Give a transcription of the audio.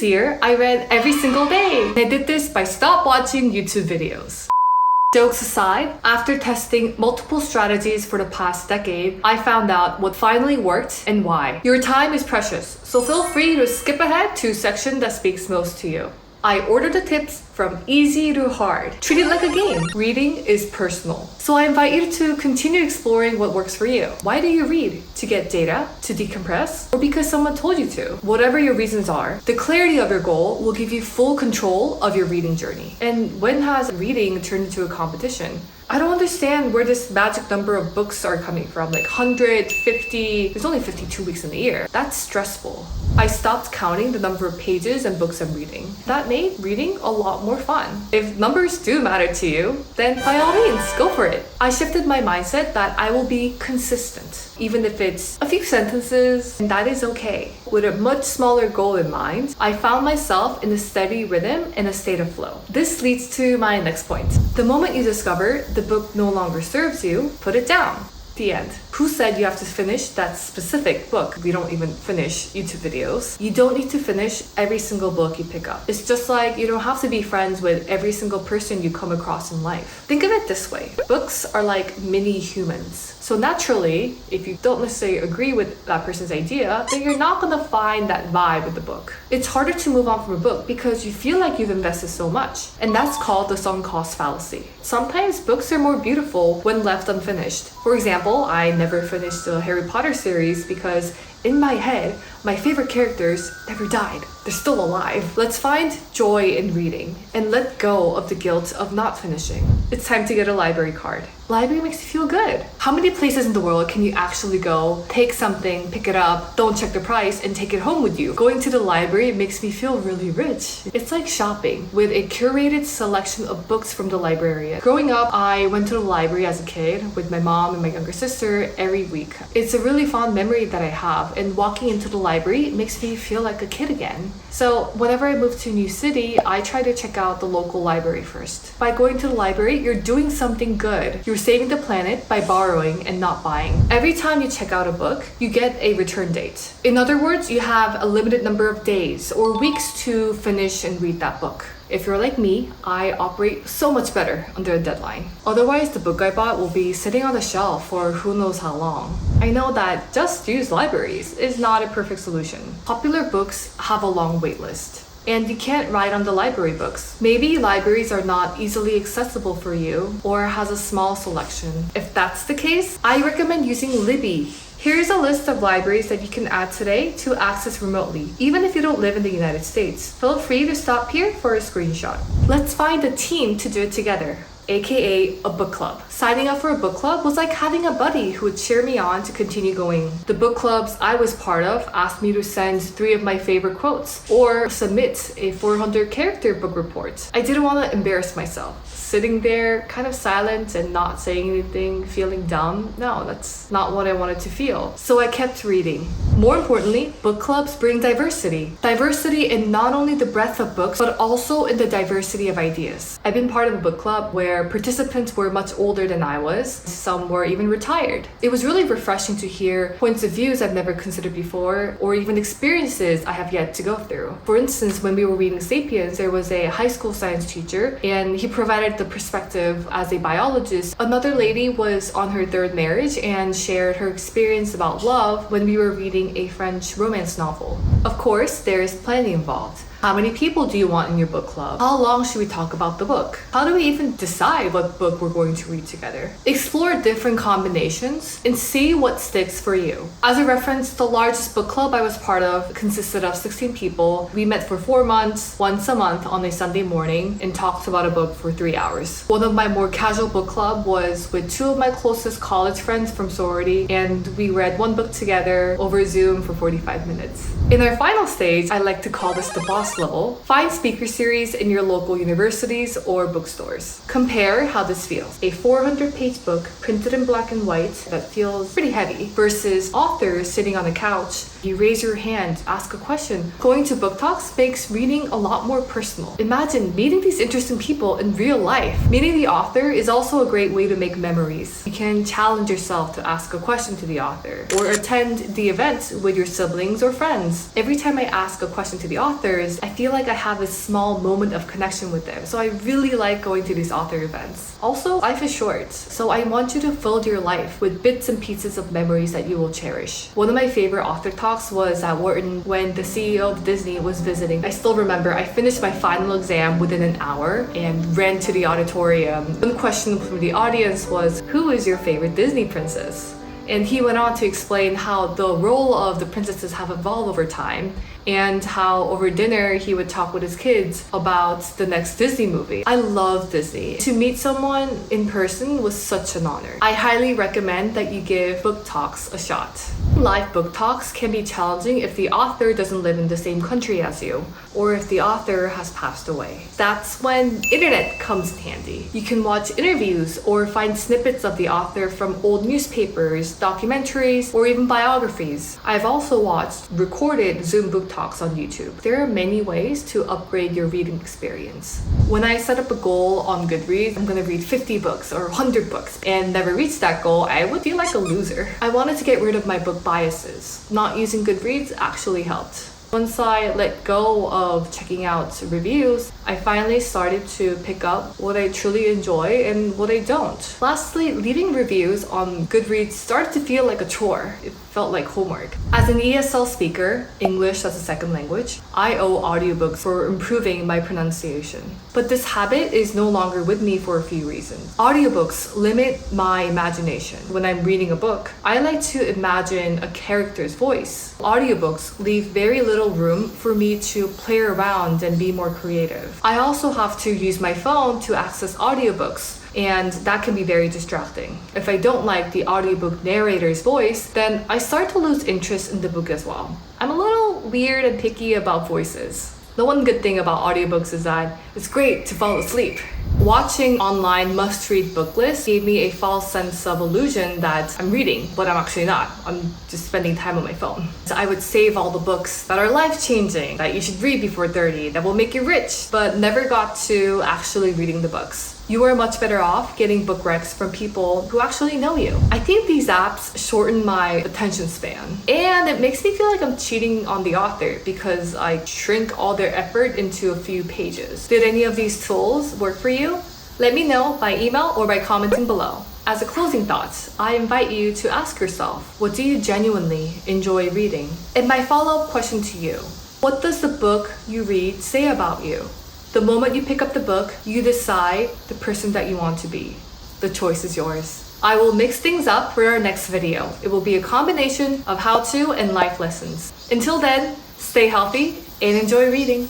This year, I read every single day. I did this by stop watching YouTube videos. Jokes aside, after testing multiple strategies for the past decade, I found out what finally worked and why. Your time is precious, so feel free to skip ahead to a section that speaks most to you. I ordered the tips from easy to hard. Treat it like a game. Reading is personal. So I invite you to continue exploring what works for you. Why do you read? To get data? To decompress? Or because someone told you to? Whatever your reasons are, the clarity of your goal will give you full control of your reading journey. And when has reading turned into a competition? I don't understand where this magic number of books are coming from, like 150, there's only 52 weeks in the year. That's stressful. I stopped counting the number of pages and books I'm reading. That made reading a lot more fun. If numbers do matter to you, then by all means, go for it. I shifted my mindset that I will be consistent, even if it's a few sentences, and that is okay. With a much smaller goal in mind, I found myself in a steady rhythm and a state of flow. This leads to my next point. The moment you discover the book no longer serves you, put it down. The end. Who said you have to finish that specific book? We don't even finish YouTube videos. You don't need to finish every single book you pick up. It's just like you don't have to be friends with every single person you come across in life. Think of it this way. Books are like mini humans. So naturally, if you don't necessarily agree with that person's idea, then you're not gonna find that vibe with the book. It's harder to move on from a book because you feel like you've invested so much. And that's called the sunk cost fallacy. Sometimes books are more beautiful when left unfinished. For example, I never finished the Harry Potter series because in my head, my favorite characters never died. They're still alive. Let's find joy in reading and let go of the guilt of not finishing. It's time to get a library card. Library makes you feel good. How many places in the world can you actually go, take something, pick it up, don't check the price, and take it home with you? Going to the library makes me feel really rich. It's like shopping with a curated selection of books from the librarian. Growing up, I went to the library as a kid with my mom and my younger sister every week. It's a really fond memory that I have, and walking into the library makes me feel like a kid again. So whenever I move to a new city, I try to check out the local library first. By going to the library, you're doing something good. You're saving the planet by borrowing and not buying. Every time you check out a book, you get a return date. In other words, you have a limited number of days or weeks to finish and read that book. If you're like me, I operate so much better under a deadline. Otherwise, the book I bought will be sitting on the shelf for who knows how long. I know that just use libraries is not a perfect solution. Popular books have a long wait list. And you can't ride on the library books. Maybe libraries are not easily accessible for you or has a small selection. If that's the case, I recommend using Libby. Here's a list of libraries that you can add today to access remotely, even if you don't live in the United States. Feel free to stop here for a screenshot. Let's find a team to do it together, aka a book club. Signing up for a book club was like having a buddy who would cheer me on to continue going. The book clubs I was part of asked me to send 3 of my favorite quotes or submit a 400 character book report. I didn't want to embarrass myself. Sitting there kind of silent and not saying anything, feeling dumb. No, that's not what I wanted to feel. So I kept reading. More importantly, book clubs bring diversity. Diversity in not only the breadth of books, but also in the diversity of ideas. I've been part of a book club where participants were much older than I was. Some were even retired. It was really refreshing to hear points of views I've never considered before, or even experiences I have yet to go through. For instance, when we were reading Sapiens, there was a high school science teacher, and he provided the perspective as a biologist. Another lady was on her 3rd marriage and shared her experience about love when we were reading a French romance novel. Of course, there's planning involved. How many people do you want in your book club? How long should we talk about the book? How do we even decide what book we're going to read together? Explore different combinations and see what sticks for you. As a reference, the largest book club I was part of consisted of 16 people. We met for 4 months, once a month on a Sunday morning, and talked about a book for 3 hours. One of my more casual book club was with 2 of my closest college friends from sorority, and we read 1 book together over Zoom for 45 minutes. In our final stage, I like to call this the boss level. Find speaker series in your local universities or bookstores. Compare how this feels. A 400-page book printed in black and white that feels pretty heavy versus authors sitting on a couch. You raise your hand, ask a question. Going to book talks makes reading a lot more personal. Imagine meeting these interesting people in real life. Meeting the author is also a great way to make memories. You can challenge yourself to ask a question to the author or attend the event with your siblings or friends. Every time I ask a question to the authors, I feel like I have a small moment of connection with them. So I really like going to these author events. Also, life is short, so I want you to fill your life with bits and pieces of memories that you will cherish. One of my favorite author talks was at Wharton when the CEO of Disney was visiting. I still remember I finished my final exam within an hour and ran to the auditorium. One question from the audience was, who is your favorite Disney princess? And he went on to explain how the role of the princesses have evolved over time and how over dinner he would talk with his kids about the next Disney movie. I love Disney. To meet someone in person was such an honor. I highly recommend that you give book talks a shot. Live book talks can be challenging if the author doesn't live in the same country as you, or if the author has passed away. That's when internet comes in handy. You can watch interviews or find snippets of the author from old newspapers, documentaries, or even biographies. I've also watched recorded Zoom book talks on YouTube. There are many ways to upgrade your reading experience. When I set up a goal on GoodReads, I'm gonna read 50 books or 100 books and never reach that goal, I would feel like a loser. I wanted to get rid of my book biases. Not using GoodReads actually helped. Once I let go of checking out reviews, I finally started to pick up what I truly enjoy and what I don't. Lastly, leaving reviews on GoodReads started to feel like a chore. It felt like homework. As an ESL speaker, English as a second language, I owe audiobooks for improving my pronunciation. But this habit is no longer with me for a few reasons. Audiobooks limit my imagination. When I'm reading a book, I like to imagine a character's voice. Audiobooks leave very little room for me to play around and be more creative. I also have to use my phone to access audiobooks, and that can be very distracting. If I don't like the audiobook narrator's voice, then I start to lose interest in the book as well. I'm a little weird and picky about voices. The one good thing about audiobooks is that it's great to fall asleep. Watching online must-read book lists gave me a false sense of illusion that I'm reading, but I'm actually not. I'm just spending time on my phone. So I would save all the books that are life-changing, that you should read before 30, that will make you rich, but never got to actually reading the books. You are much better off getting book recs from people who actually know you. I think these apps shorten my attention span, and it makes me feel like I'm cheating on the author because I shrink all their effort into a few pages. Did any of these tools work for you? Let me know by email or by commenting below. As a closing thought, I invite you to ask yourself, what do you genuinely enjoy reading? And my follow-up question to you, what does the book you read say about you? The moment you pick up the book, you decide the person that you want to be. The choice is yours. I will mix things up for our next video. It will be a combination of how-to and life lessons. Until then, stay healthy and enjoy reading.